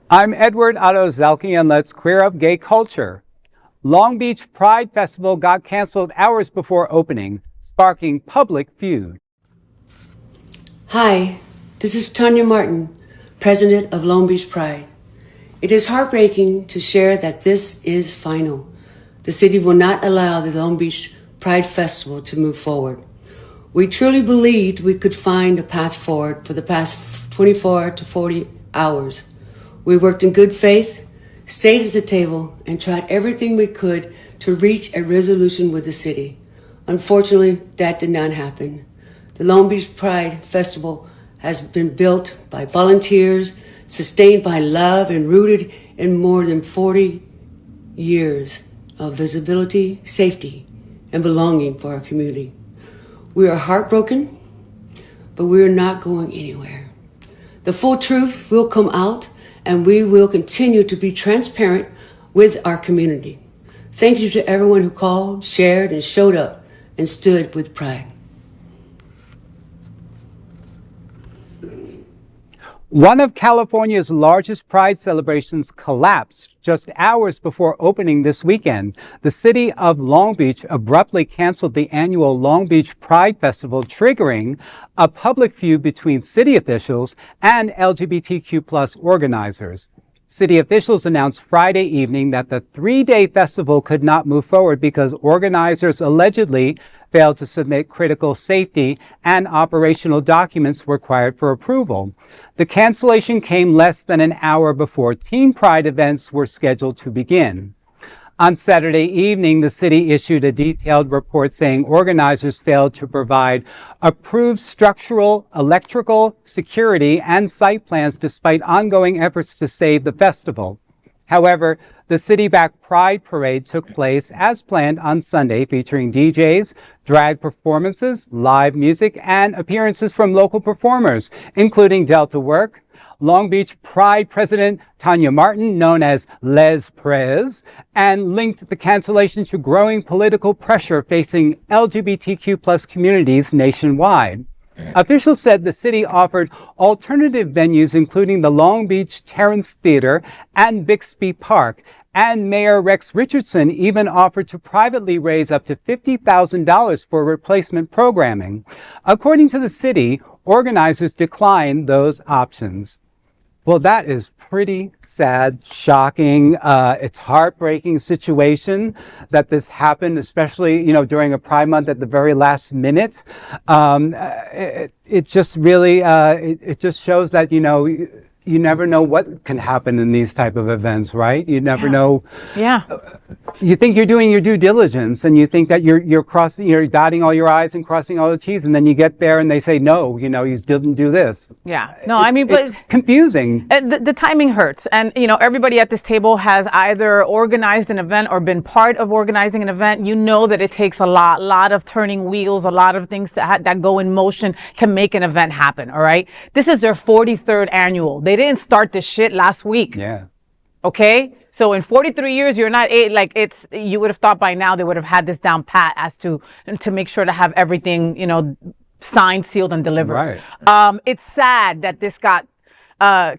I'm Edward Otto Zelke, and let's queer up gay culture. Long Beach Pride Festival got canceled hours before opening, sparking public feud. Hi, this is Tanya Martin, president of Long Beach Pride. It is heartbreaking to share that this is final. The city will not allow the Long Beach Pride Festival to move forward. We truly believed we could find a path forward for the past 24 to 40 hours. We worked in good faith, stayed at the table, and tried everything we could to reach a resolution with the city. Unfortunately, that did not happen. The Long Beach Pride Festival has been built by volunteers, sustained by love, and rooted in more than 40 years of visibility, safety, and belonging for our community. We are heartbroken, but we are not going anywhere. The full truth will come out, and we will continue to be transparent with our community. Thank you to everyone who called, shared, and showed up and stood with pride. One of California's largest Pride celebrations collapsed just hours before opening this weekend. The city of Long Beach abruptly canceled the annual Long Beach Pride Festival, triggering a public feud between city officials and LGBTQ+ organizers. City officials announced Friday evening that the three-day festival could not move forward because organizers allegedly failed to submit critical safety and operational documents required for approval. The cancellation came less than an hour before Teen Pride events were scheduled to begin. On Saturday evening, the city issued a detailed report saying organizers failed to provide approved structural, electrical, security, and site plans despite ongoing efforts to save the festival. However, the city-backed Pride Parade took place as planned on Sunday, featuring DJs, drag performances, live music, and appearances from local performers, including Delta Work. Long Beach Pride President Tanya Martin, known as Les Prez, and linked the cancellation to growing political pressure facing LGBTQ+ communities nationwide. Officials said the city offered alternative venues, including the Long Beach Terrence Theater and Bixby Park, and Mayor Rex Richardson even offered to privately raise up to $50,000 for replacement programming. According to the city, organizers declined those options. Well, that is pretty sad, shocking. It's heartbreaking situation that this happened, especially, during a Pride Month at the very last minute. It just really, it just shows that, you never know what can happen in these type of events, right? You never know. Yeah. You think you're doing your due diligence, and you think that you're dotting all your I's and crossing all the T's, and then you get there and they say, no, you didn't do this. Yeah. No, but it's confusing. The timing hurts. And, everybody at this table has either organized an event or been part of organizing an event. You know that it takes a lot of turning wheels, a lot of things that go in motion to make an event happen. All right. This is their 43rd annual. They didn't start this shit last week. Yeah. Okay. So in 43 years, you're not you would have thought by now they would have had this down pat as to make sure to have everything, signed, sealed, and delivered. Right. It's sad that this got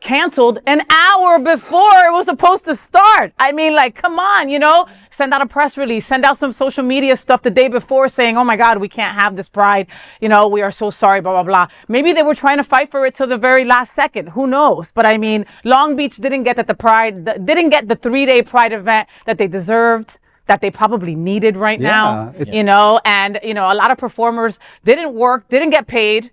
canceled an hour before it was supposed to start. I mean, come on, send out a press release, send out some social media stuff the day before saying, oh my God, we can't have this Pride. We are so sorry, blah, blah, blah. Maybe they were trying to fight for it till the very last second. Who knows? But I mean, Long Beach didn't get the 3-day Pride event that they deserved, that they probably needed right now, and, a lot of performers didn't get paid.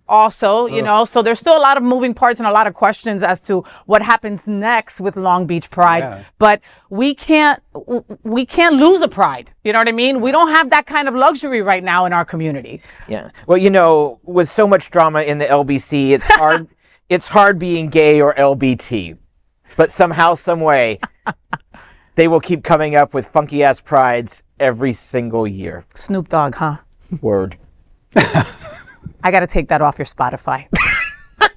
Also, so there's still a lot of moving parts and a lot of questions as to what happens next with Long Beach Pride. Yeah. But we can't lose a Pride. You know what I mean? We don't have that kind of luxury right now in our community. Yeah. Well, with so much drama in the LBC, it's hard. It's hard being gay or LBT, but somehow, some way, they will keep coming up with funky ass prides every single year. Snoop Dogg, huh? Word. I got to take that off your Spotify.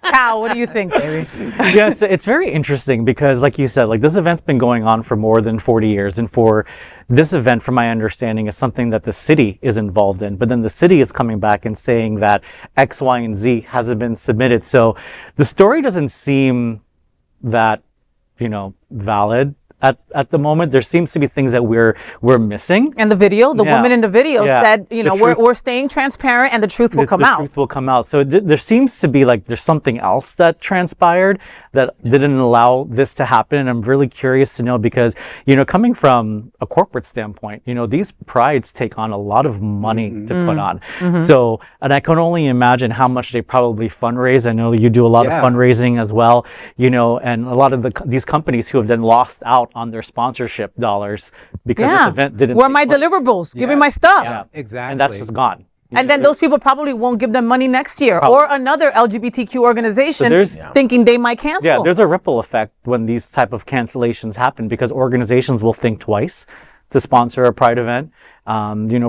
Cal, what do you think, baby? Yeah, it's very interesting because, like you said, this event's been going on for more than 40 years. And for this event, from my understanding, is something that the city is involved in. But then the city is coming back and saying that X, Y, and Z hasn't been submitted. So the story doesn't seem that valid at the moment. There seems to be things that we're missing. And the woman in the video said, we're staying transparent and the truth will come out. The truth will come out. So there seems to be like there's something else that transpired that didn't allow this to happen. And I'm really curious to know because, coming from a corporate standpoint, these prides take on a lot of money to put on. So, and I can only imagine how much they probably fundraise. I know you do a lot of fundraising as well, and a lot of these companies who have then lost out on their sponsorship dollars because this event didn't. Where are my deliverables? Give me my stuff. Yeah, exactly. And that's just gone. And then those people probably won't give them money next year, or another LGBTQ organization thinking they might cancel. Yeah, there's a ripple effect when these type of cancellations happen because organizations will think twice to sponsor a Pride event.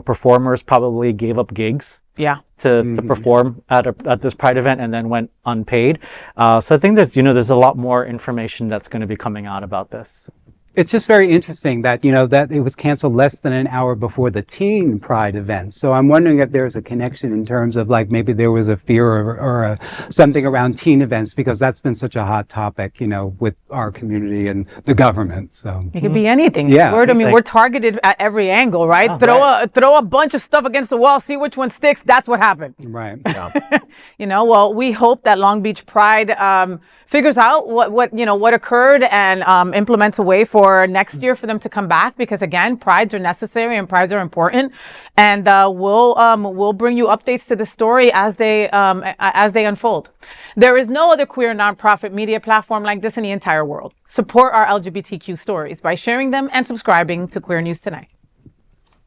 Performers probably gave up gigs. To perform at this Pride event and then went unpaid. So I think there's a lot more information that's going to be coming out about this. It's just very interesting that, that it was canceled less than an hour before the teen Pride event. So I'm wondering if there's a connection in terms of like maybe there was a fear or something around teen events because that's been such a hot topic, with our community and the government. So it could be anything. Yeah. We're targeted at every angle, right? Throw a bunch of stuff against the wall, see which one sticks. That's what happened. Right. Yeah. Well, we hope that Long Beach Pride figures out what occurred and implements a way for next year for them to come back because again, prides are necessary and prides are important, and we'll bring you updates to the story as they unfold. There is no other queer nonprofit media platform like this in the entire world. Support our LGBTQ stories by sharing them and subscribing to Queer News Tonight.